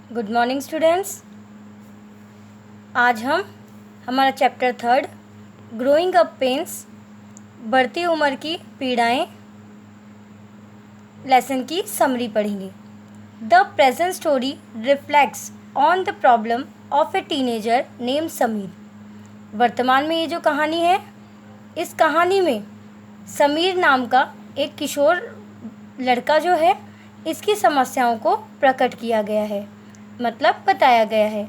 Good morning students. आज हम हमारा चैप्टर 3 ग्रोइंग अप पेन्स बढ़ती उम्र की पीड़ाएं लेसन की समरी पढ़ेंगे। The present story reflects on the problem of A teenager name Sameer. वर्तमान में ये जो कहानी है, इस कहानी में समीर नाम का एक किशोर लड़का जो है, इसकी समस्याओं को प्रकट किया गया है, मतलब बताया गया है।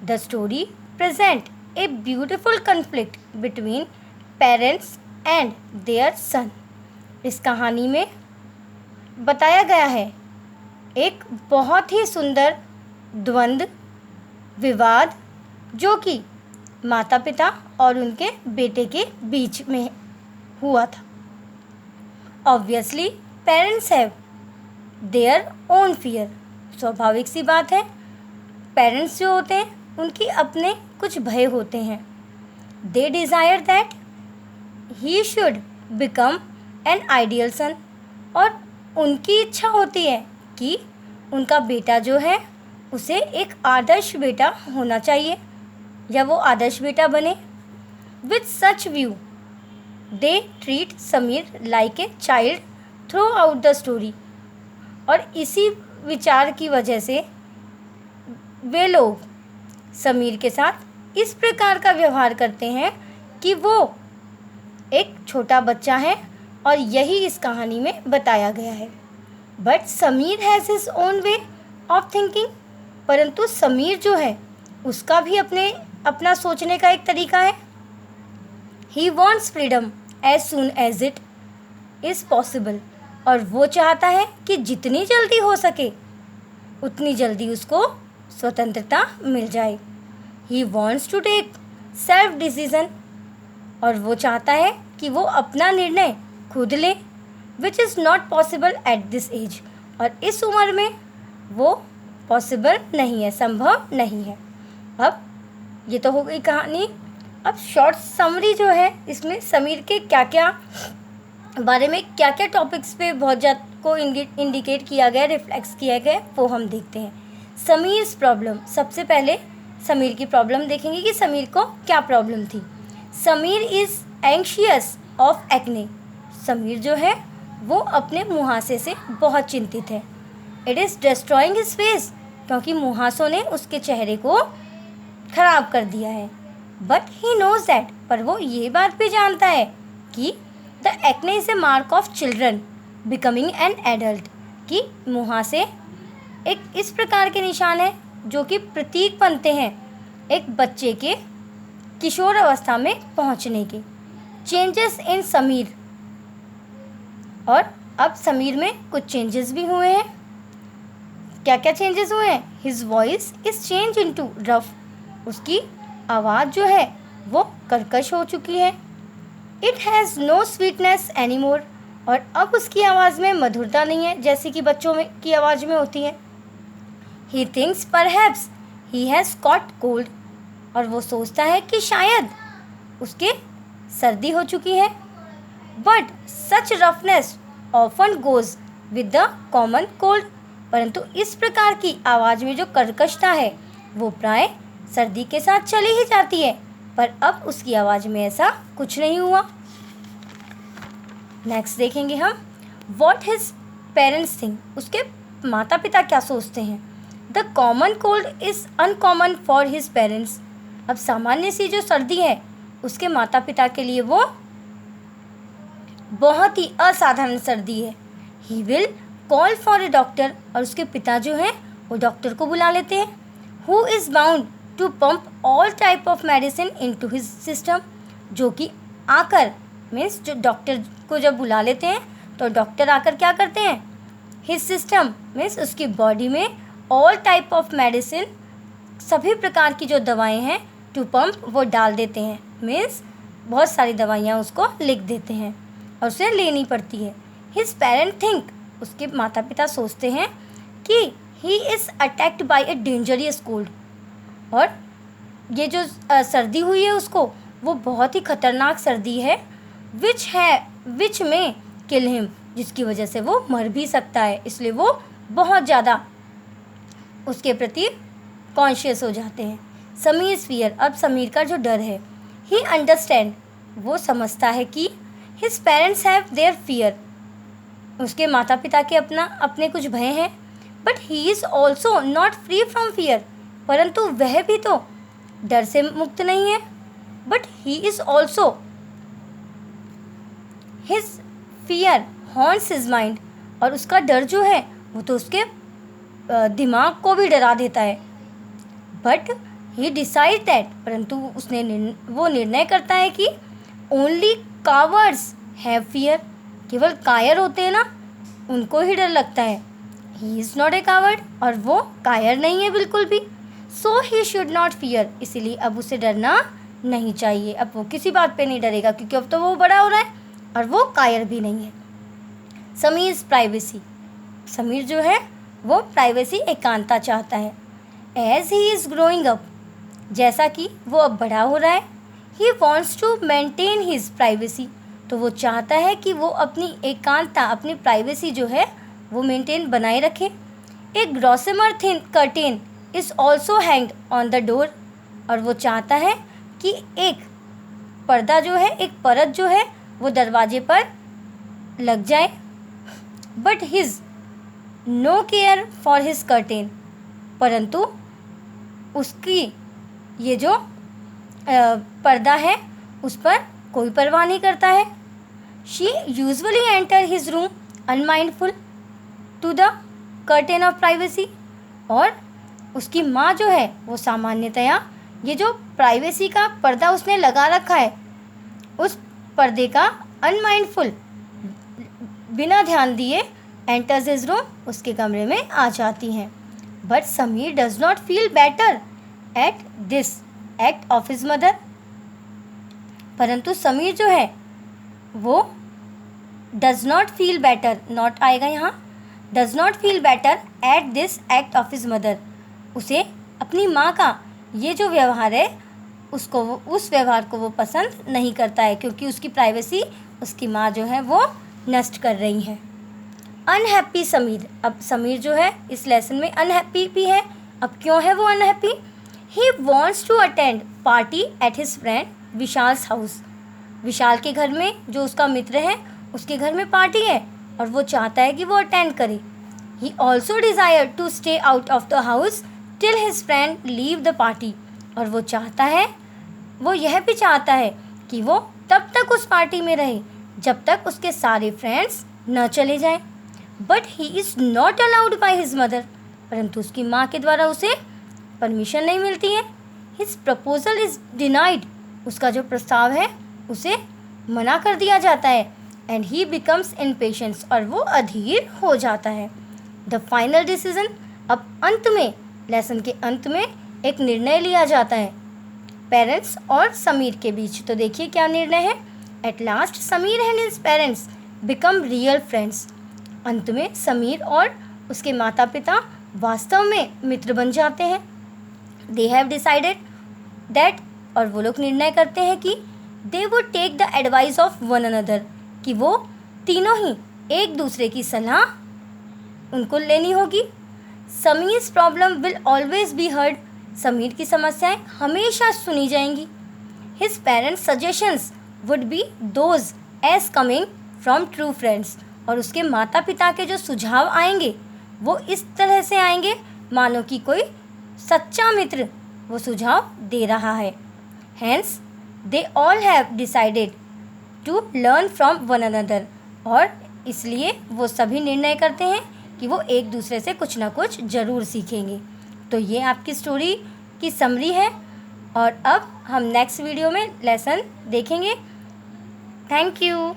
The story present a beautiful conflict between parents and their son. इस कहानी में बताया गया है एक बहुत ही सुंदर द्वंद्व, विवाद, जो कि माता पिता और उनके बेटे के बीच में हुआ था। Obviously parents have their own fear. स्वाभाविक सी बात है, पेरेंट्स जो होते हैं उनकी अपने कुछ भय होते हैं। They desire that he should become an ideal son. और उनकी इच्छा होती है कि उनका बेटा जो है उसे एक आदर्श बेटा होना चाहिए, या वो आदर्श बेटा बने। With such view they treat Sameer like a child through out the story. और इसी विचार की वजह से वे लोग समीर के साथ इस प्रकार का व्यवहार करते हैं कि वो एक छोटा बच्चा है, और यही इस कहानी में बताया गया है। But Sameer has his own way of thinking. परंतु समीर जो है उसका भी अपना सोचने का एक तरीका है। He wants freedom as soon as it is possible. और वो चाहता है कि जितनी जल्दी हो सके उतनी जल्दी उसको स्वतंत्रता मिल जाए। He wants to take self decision. और वो चाहता है कि वो अपना निर्णय खुद ले, which is not possible at this age. और इस उम्र में वो पॉसिबल नहीं है, संभव नहीं है। अब ये तो हो गई कहानी। अब शॉर्ट समरी जो है, इसमें समीर के क्या क्या बारे में क्या क्या टॉपिक्स पे बहुत ज़्यादा को इंडिकेट किया गया, रिफ्लेक्स किया गया, वो हम देखते हैं। Sameers problem. सबसे पहले समीर की प्रॉब्लम देखेंगे कि समीर को क्या प्रॉब्लम थी। Sameer is anxious of acne. Sameer जो है वो अपने मुहासे से बहुत चिंतित है। It is destroying his face, क्योंकि मुहासों ने उसके चेहरे को खराब कर दिया है। बट ही नोज दैट, पर वो ये बात भी जानता है कि the acne is a mark of children becoming an adult, कि मुहासे एक इस प्रकार के निशान है जो कि प्रतीक बनते हैं एक बच्चे के किशोर अवस्था में पहुंचने के। Changes in Sameer. और अब समीर में कुछ चेंजेस भी हुए हैं। क्या क्या चेंजेस हुए हैं? His voice is change into rough. उसकी आवाज़ जो है वो कर्कश हो चुकी है। It has no sweetness anymore. और अब उसकी आवाज़ में मधुरता नहीं है, जैसे कि बच्चों में की आवाज़ में होती है। He thinks perhaps he has caught cold. और वो सोचता है कि शायद उसके सर्दी हो चुकी है। But such roughness often goes with the common cold. परंतु इस प्रकार की आवाज़ में जो कर्कशता है वो प्राय सर्दी के साथ चली ही जाती है। पर अब उसकी आवाज़ में ऐसा कुछ नहीं हुआ। नेक्स्ट देखेंगे हम व्हाट हिज पेरेंट्स थिंक। उसके माता पिता क्या सोचते हैं। The common cold is uncommon for his parents. अब सामान्य सी जो सर्दी है उसके माता पिता के लिए वो बहुत ही असाधारण सर्दी है। He will call for a doctor. और उसके पिता जो हैं वो डॉक्टर को बुला लेते हैं। Who is bound to pump all type of medicine into his system. जो कि आकर मीन्स जो डॉक्टर को जब बुला लेते हैं तो डॉक्टर आकर क्या करते हैं, हिज सिस्टम मीन्स उसकी बॉडी में ऑल टाइप ऑफ मेडिसिन, सभी प्रकार की जो दवाएं हैं, टू पंप वो डाल देते हैं। मीन्स बहुत सारी दवाइयाँ उसको लिख देते हैं और उसे लेनी पड़ती है। His parent think. उसके माता पिता सोचते हैं कि he is attacked by A dangerous cold. और ये जो सर्दी हुई है उसको, वो बहुत ही खतरनाक सर्दी है, विच में किल हिम, जिसकी वजह से वो मर भी सकता है। इसलिए वो बहुत ज़्यादा उसके प्रति कॉन्शियस हो जाते हैं। समीर फियर, अब समीर का जो डर है, ही अंडरस्टैंड, वो समझता है कि his parents have their fear, उसके माता पिता के अपने कुछ भय हैं, but he is also not free from fear, परंतु वह भी तो डर से मुक्त नहीं है। But he is also, his fear haunts his mind, और उसका डर जो है वो तो उसके दिमाग को भी डरा देता है। बट ही डिसाइड दैट, परंतु उसने वो निर्णय करता है कि ओनली कावर्ड्स हैव फियर, केवल कायर होते हैं ना, उनको ही डर लगता है। He is not a coward, और वो कायर नहीं है बिल्कुल भी। सो ही शुड नॉट फियर, इसीलिए अब उसे डरना नहीं चाहिए। अब वो किसी बात पे नहीं डरेगा, क्योंकि अब तो वो बड़ा हो रहा है और वो कायर भी नहीं है। समीर प्राइवेसी, समीर जो है वो प्राइवेसी, एकांतता चाहता है। As he is growing up, जैसा कि वो अब बड़ा हो रहा है, he wants to maintain his privacy, तो वो चाहता है कि वो अपनी एकांतता, अपनी प्राइवेसी जो है वो मेंटेन बनाए रखे। एक gossamer thin curtain is also hanged on the door, और वो चाहता है कि एक पर्दा जो है, एक परत जो है वो दरवाजे पर लग जाए। But his no care for his curtain, परंतु उसकी ये जो पर्दा है उस पर कोई परवाह नहीं करता है। She usually enter his room unmindful to the curtain of privacy, और उसकी माँ जो है वो सामान्यतया ये जो प्राइवेसी का पर्दा उसने लगा रखा है, उस पर्दे का अनमाइंडफुल, बिना ध्यान दिए एंटर्स हिज रूम, उसके कमरे में आ जाती हैं। But Sameer does not feel better at this act of his mother, परंतु समीर जो है वो does not feel better, not आएगा यहाँ, does not feel better at this act of his mother, उसे अपनी माँ का ये जो व्यवहार है उसको उस व्यवहार को वो पसंद नहीं करता है, क्योंकि उसकी प्राइवेसी उसकी माँ जो है वो नष्ट कर रही है। अनहैप्पी समीर, अब समीर जो है इस लेसन में अनहैप्पी भी है। अब क्यों है वो unhappy? He wants to attend party at his friend Vishal's house, Vishal के घर में, जो उसका मित्र है उसके घर में पार्टी है और वो चाहता है कि वो अटेंड करे। He also desire to stay out of the house till his friend leave the party, और वो चाहता है, वो यह भी चाहता है कि वो तब तक उस पार्टी में रहे जब तक उसके सारे फ्रेंड्स न चले जाएं। But he is not allowed by his mother, परंतु उसकी माँ के द्वारा उसे परमिशन नहीं मिलती है। हिज प्रपोजल इज़ डिनाइड, उसका जो प्रस्ताव है उसे मना कर दिया जाता है। एंड ही बिकम्स इम्पेशेंस, और वो अधीर हो जाता है। द फाइनल डिसीजन, अब अंत में, लेसन के अंत में एक निर्णय लिया जाता है पेरेंट्स और समीर के बीच। तो देखिए क्या निर्णय है। At last Sameer and his parents become real friends, अंत में समीर और उसके माता पिता वास्तव में मित्र बन जाते हैं। दे हैव डिसाइडेड दैट, और वो लोग निर्णय करते हैं कि they would take the advice of one another, कि वो तीनों ही एक दूसरे की सलाह उनको लेनी होगी। Sameer's problem will always be heard, Sameer की समस्याएं हमेशा सुनी जाएंगी। His parents suggestions would be those as coming from true friends, और उसके माता पिता के जो सुझाव आएंगे वो इस तरह से आएंगे मानो कि कोई सच्चा मित्र वो सुझाव दे रहा है। Hence they all have decided to learn from one another, और इसलिए वो सभी निर्णय करते हैं कि वो एक दूसरे से कुछ ना कुछ ज़रूर सीखेंगे। तो ये आपकी स्टोरी की समरी है, और अब हम नेक्स्ट वीडियो में लेसन देखेंगे। Thank you.